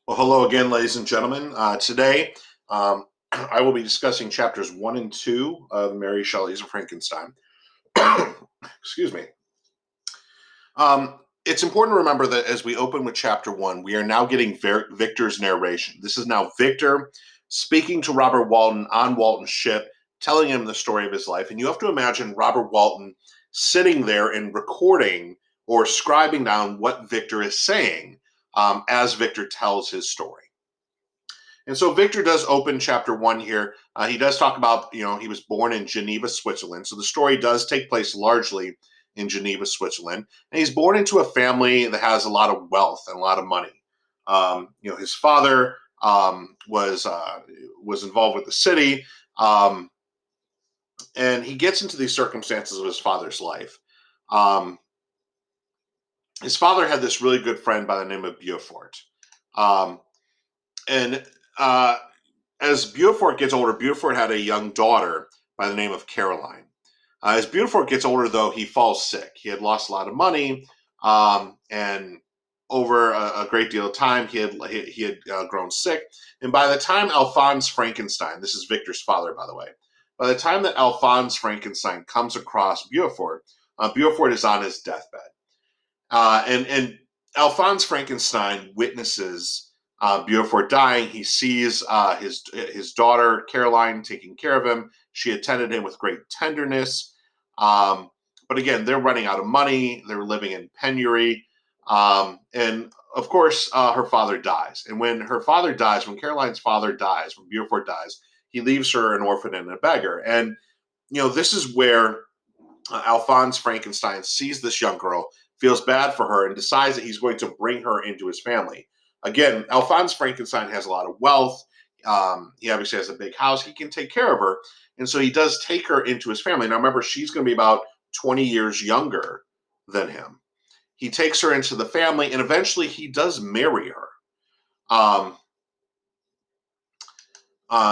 Well, hello again, ladies and gentlemen. Today, I will be discussing chapters 1 and 2 of Mary Shelley's Frankenstein. Excuse me. It's important to remember that as we open with chapter 1, we are now getting Victor's narration. This is now Victor speaking to Robert Walton on Walton's ship, telling him the story of his life. And you have to imagine Robert Walton sitting there and recording or scribing down what Victor is saying as Victor tells his story. And so Victor does open chapter 1 here. He does talk about, he was born in Geneva, Switzerland. So the story does take place largely in Geneva, Switzerland. And he's born into a family that has a lot of wealth and a lot of money. His father was involved with the city, and he gets into these circumstances of his father's life. His father had this really good friend by the name of Beaufort. And as Beaufort gets older, Beaufort had a young daughter by the name of Caroline. As Beaufort gets older, though, he falls sick. He had lost a lot of money, and over a great deal of time, he had grown sick. And by the time Alphonse Frankenstein, this is Victor's father, by the way, by the time that Alphonse Frankenstein comes across Beaufort, Beaufort is on his deathbed. And Alphonse Frankenstein witnesses Beaufort dying. He sees his daughter Caroline taking care of him. She attended him with great tenderness. But again, they're running out of money. They're living in penury. And of course, her father dies. And when her father dies, when Caroline's father dies, when Beaufort dies, he leaves her an orphan and a beggar. And this is where Alphonse Frankenstein sees this young girl, feels bad for her, and decides that he's going to bring her into his family. Again, Alphonse Frankenstein has a lot of wealth. He obviously has a big house. He can take care of her. And so he does take her into his family. Now, remember, she's going to be about 20 years younger than him. He takes her into the family, and eventually he does marry her.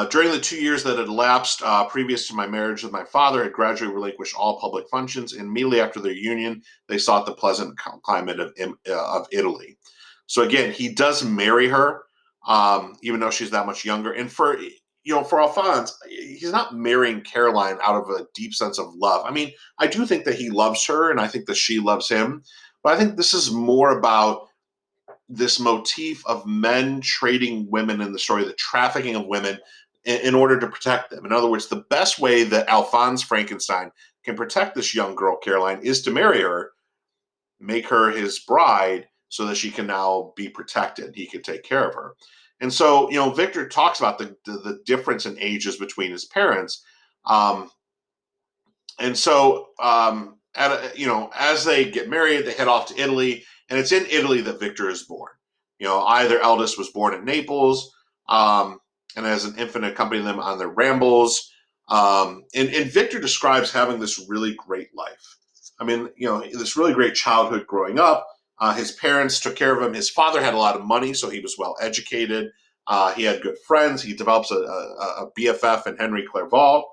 During the 2 years that had elapsed previous to my marriage with my father, I had gradually relinquished all public functions. And immediately after their union, they sought the pleasant climate of Italy. So again, he does marry her, even though she's that much younger. And for Alphonse, he's not marrying Caroline out of a deep sense of love. I mean, I do think that he loves her, and I think that she loves him. But I think this is more about this motif of men trading women in the story, the trafficking of women in order to protect them. In other words, the best way that Alphonse Frankenstein can protect this young girl, Caroline, is to marry her, make her his bride, so that she can now be protected. He can take care of her. And so, Victor talks about the difference in ages between his parents. And so, as they get married, they head off to Italy, and it's in Italy that Victor is born. Either eldest was born in Naples, and as an infant accompanied them on their rambles. And Victor describes having this really great life. I mean, this really great childhood growing up. His parents took care of him. His father had a lot of money, so he was well educated. He had good friends. He develops a BFF in Henry Clerval.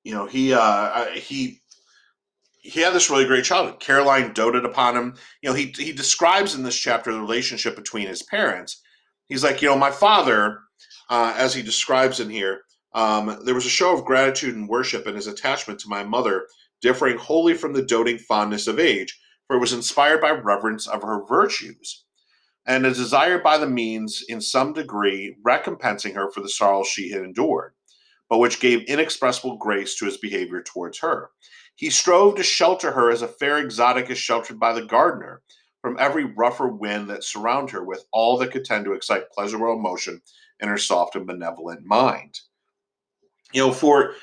He had this really great childhood. Caroline doted upon him. He describes in this chapter the relationship between his parents. He's like, my father, as he describes in here, there was a show of gratitude and worship in his attachment to my mother, differing wholly from the doting fondness of age, for it was inspired by reverence of her virtues, and a desire by the means, in some degree, recompensing her for the sorrows she had endured, but which gave inexpressible grace to his behavior towards her. He strove to shelter her as a fair exotic is sheltered by the gardener from every rougher wind that surround her with all that could tend to excite pleasure or emotion in her soft and benevolent mind. For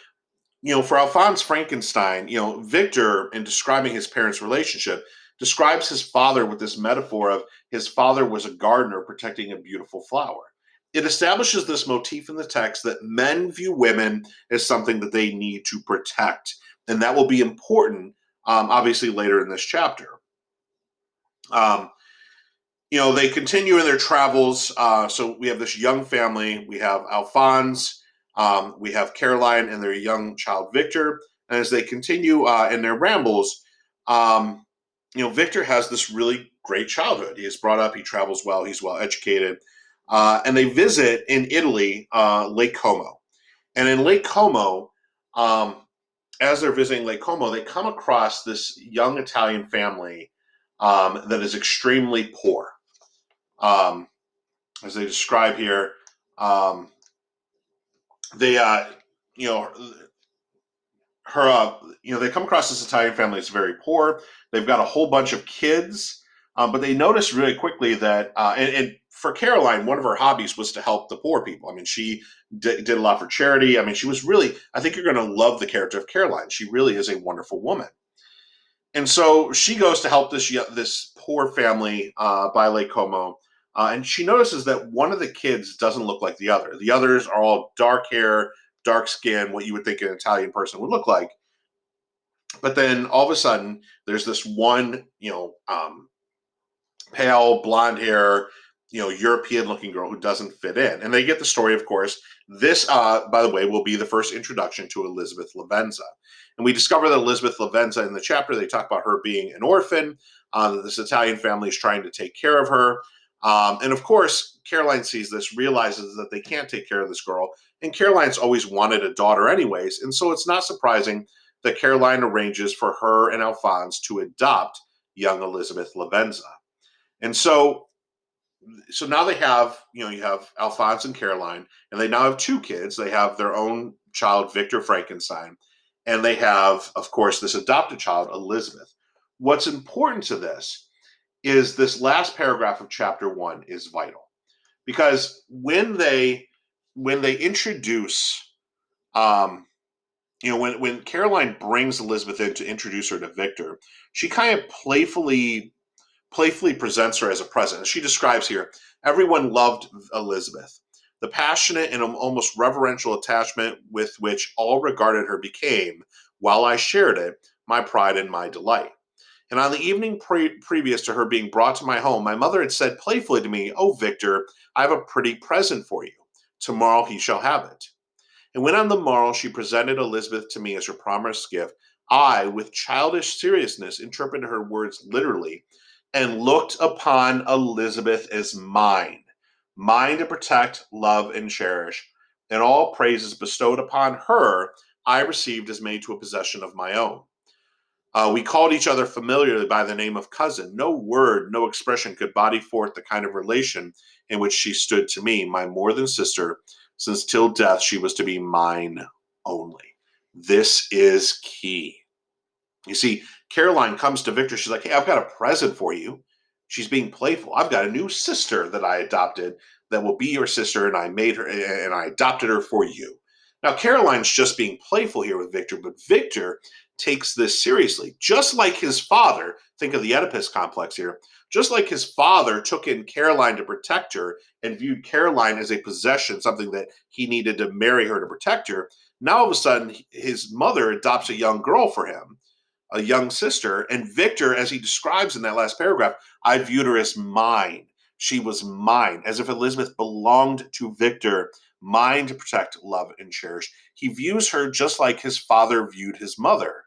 Alphonse Frankenstein, Victor, in describing his parents' relationship, describes his father with this metaphor of his father was a gardener protecting a beautiful flower. It establishes this motif in the text that men view women as something that they need to protect, and that will be important, obviously, later in this chapter. They continue in their travels. So we have this young family. We have Alphonse, we have Caroline, and their young child Victor. And as they continue in their rambles, Victor has this really great childhood. He is brought up, he travels well, he's well educated. And they visit in Italy, Lake Como. And in Lake Como, um, as they're visiting Lake Como, they come across this young Italian family that is extremely poor. Um, as they describe here, um, they, you know, her, they come across this Italian family that's very poor. They've got a whole bunch of kids, but they notice really quickly that, and for Caroline, one of her hobbies was to help the poor people. I mean, she did a lot for charity. I mean, she was really, I think you're going to love the character of Caroline. She really is a wonderful woman. And so she goes to help this poor family by Lake Como, and she notices that one of the kids doesn't look like the other. The others are all dark hair, dark skin, what you would think an Italian person would look like. But then all of a sudden, there's this one, pale blonde hair, European looking girl who doesn't fit in. And they get the story, of course. This, by the way, will be the first introduction to Elizabeth Lavenza. And we discover that Elizabeth Lavenza in the chapter, they talk about her being an orphan, that this Italian family is trying to take care of her. And of course, Caroline sees this, realizes that they can't take care of this girl. And Caroline's always wanted a daughter, anyways. And so it's not surprising that Caroline arranges for her and Alphonse to adopt young Elizabeth Lavenza. And so now they have, you have Alphonse and Caroline, and they now have two kids. They have their own child, Victor Frankenstein, and they have, of course, this adopted child, Elizabeth. What's important to this last paragraph of chapter 1 is vital, because when they introduce, um, when Caroline brings Elizabeth in to introduce her to Victor, she kind of playfully presents her as a present. She describes here, everyone loved Elizabeth. The passionate and almost reverential attachment with which all regarded her became, while I shared it, my pride and my delight. And on the evening previous to her being brought to my home, my mother had said playfully to me, "Oh, Victor, I have a pretty present for you. Tomorrow he shall have it." And when on the morrow she presented Elizabeth to me as her promised gift, I, with childish seriousness, interpreted her words literally and looked upon Elizabeth as mine, mine to protect, love, and cherish. And all praises bestowed upon her I received as made to a possession of my own. We called each other familiarly by the name of cousin. No word, no expression could body forth the kind of relation in which she stood to me, my more than sister, since till death she was to be mine only. This is key. You see, Caroline comes to Victor. She's like, "Hey, I've got a present for you." She's being playful. "I've got a new sister that I adopted that will be your sister, and I made her and I adopted her for you." Now, Caroline's just being playful here with Victor, but Victor takes this seriously, just like his father. Think of the Oedipus complex here. Just like his father took in Caroline to protect her and viewed Caroline as a possession, something that he needed to marry her to protect her. Now, all of a sudden, his mother adopts a young girl for him, a young sister. And Victor, as he describes in that last paragraph, I viewed her as mine. She was mine, as if Elizabeth belonged to Victor, mine to protect, love, and cherish. He views her just like his father viewed his mother,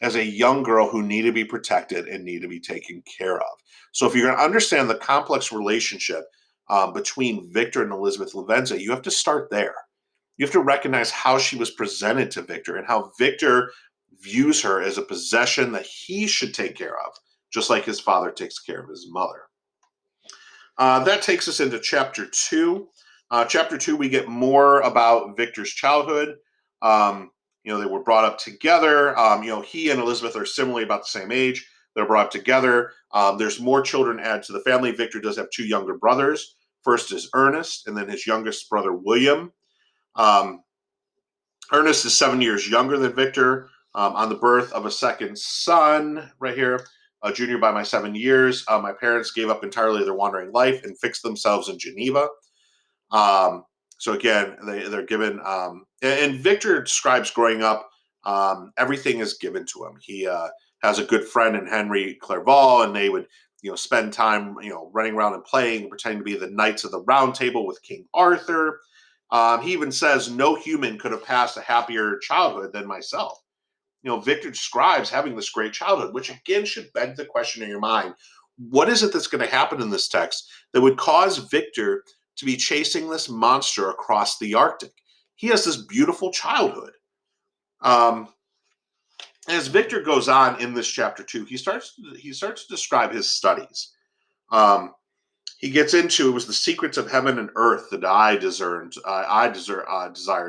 as a young girl who needed to be protected and needed to be taken care of. So if you're going to understand the complex relationship between Victor and Elizabeth Lavenza, you have to start there. You have to recognize how she was presented to Victor and how Victor views her as a possession that he should take care of, just like his father takes care of his mother. That takes us into chapter 2. Chapter 2, we get more about Victor's childhood. They were brought up together. He and Elizabeth are similarly about the same age. They're brought up together. There's more children added to the family. Victor does have two younger brothers. First is Ernest, and then his youngest brother, William. Um, Ernest is 7 years younger than Victor. On the birth of a second son, right here, a junior by my 7 years, my parents gave up entirely their wandering life and fixed themselves in Geneva. So again, they're given, and Victor describes growing up, everything is given to him. He has a good friend in Henry Clerval, and they would, spend time, running around and playing, pretending to be the knights of the Round Table with King Arthur. He even says, "No human could have passed a happier childhood than myself." Victor describes having this great childhood, which again should beg the question in your mind: what is it that's going to happen in this text that would cause Victor to be chasing this monster across the Arctic? He has this beautiful childhood. As Victor goes on in this chapter 2, he starts to describe his studies. He gets into, it was the secrets of heaven and earth that I desired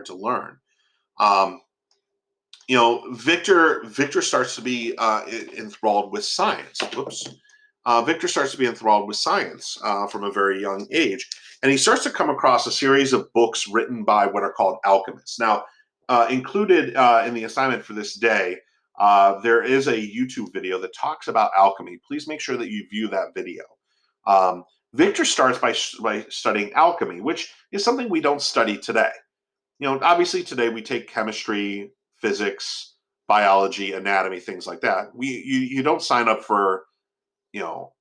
to learn. Victor starts to be enthralled with science. Victor starts to be enthralled with science from a very young age, and he starts to come across a series of books written by what are called alchemists. Now, included in the assignment for this day, there is a YouTube video that talks about alchemy. Please make sure that you view that video. Victor starts by studying alchemy, which is something we don't study today. Obviously today we take chemistry, physics, biology, anatomy, things like that. You don't sign up for,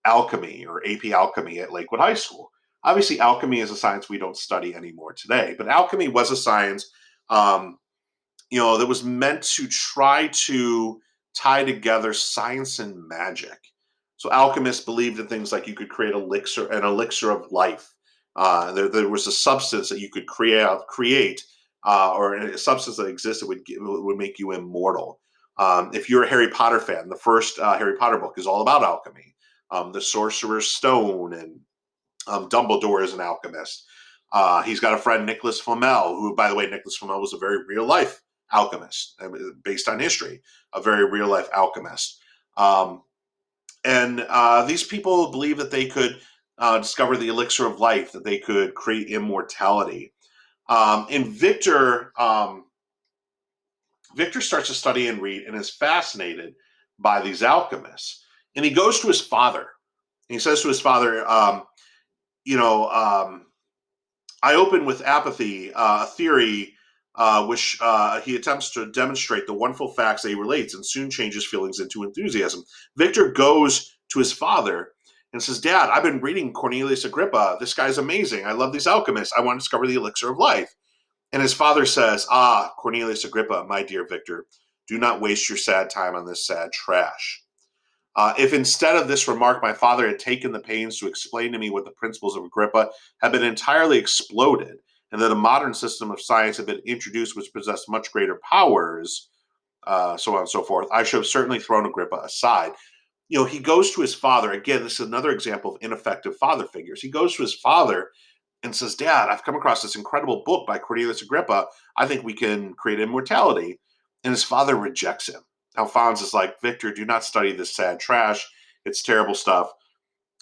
alchemy or AP alchemy at Lakewood High School. Obviously, alchemy is a science we don't study anymore today, but alchemy was a science, that was meant to try to tie together science and magic. So alchemists believed in things like you could create an elixir of life. There was a substance that you could create, or a substance that existed would make you immortal. If you're a Harry Potter fan, the first Harry Potter book is all about alchemy. The Sorcerer's Stone, and Dumbledore is an alchemist. He's got a friend, Nicholas Flamel, who, by the way, Nicholas Flamel was a very real life alchemist, based on history, a very real life alchemist. And these people believe that they could discover the elixir of life, that they could create immortality. And Victor starts to study and read and is fascinated by these alchemists. And he goes to his father. And he says to his father, I open with apathy, a theory which he attempts to demonstrate the wonderful facts that he relates, and soon changes feelings into enthusiasm. Victor goes to his father and says, Dad, I've been reading Cornelius Agrippa. This guy's amazing. I love these alchemists. I want to discover the elixir of life. And his father says, Cornelius Agrippa, my dear Victor, do not waste your sad time on this sad trash. If instead of this remark, my father had taken the pains to explain to me what the principles of Agrippa had been entirely exploded, and that a modern system of science had been introduced which possessed much greater powers, so on and so forth, I should have certainly thrown Agrippa aside. He goes to his father. Again, this is another example of ineffective father figures. He goes to his father and says, Dad, I've come across this incredible book by Cornelius Agrippa. I think we can create immortality. And his father rejects him. Alphonse is like, Victor, do not study this sad trash. It's terrible stuff.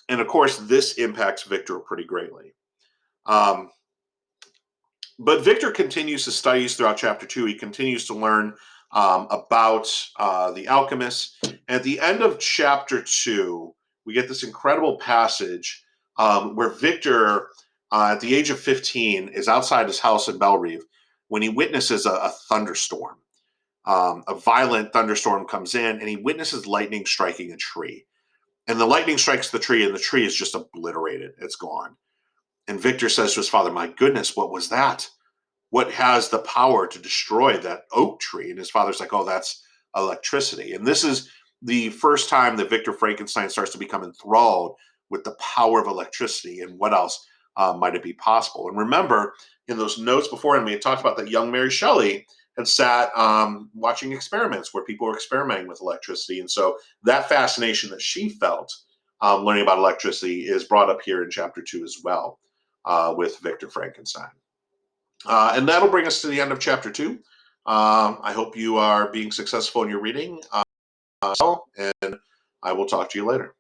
And of course, this impacts Victor pretty greatly. But Victor continues his studies throughout chapter 2. He continues to learn about the alchemists. And at the end of chapter 2, we get this incredible passage where Victor, at the age of 15, is outside his house in Bellerive when he witnesses a thunderstorm. A violent thunderstorm comes in, and he witnesses lightning striking a tree. And the lightning strikes the tree, and the tree is just obliterated. It's gone. And Victor says to his father, my goodness, what was that? What has the power to destroy that oak tree? And his father's like, oh, that's electricity. And this is the first time that Victor Frankenstein starts to become enthralled with the power of electricity and what else might it be possible. And remember, in those notes beforehand, we had talked about that young Mary Shelley had sat watching experiments where people were experimenting with electricity. And so that fascination that she felt learning about electricity is brought up here in chapter 2 as well with Victor Frankenstein. And that'll bring us to the end of chapter 2. I hope you are being successful in your reading. And I will talk to you later.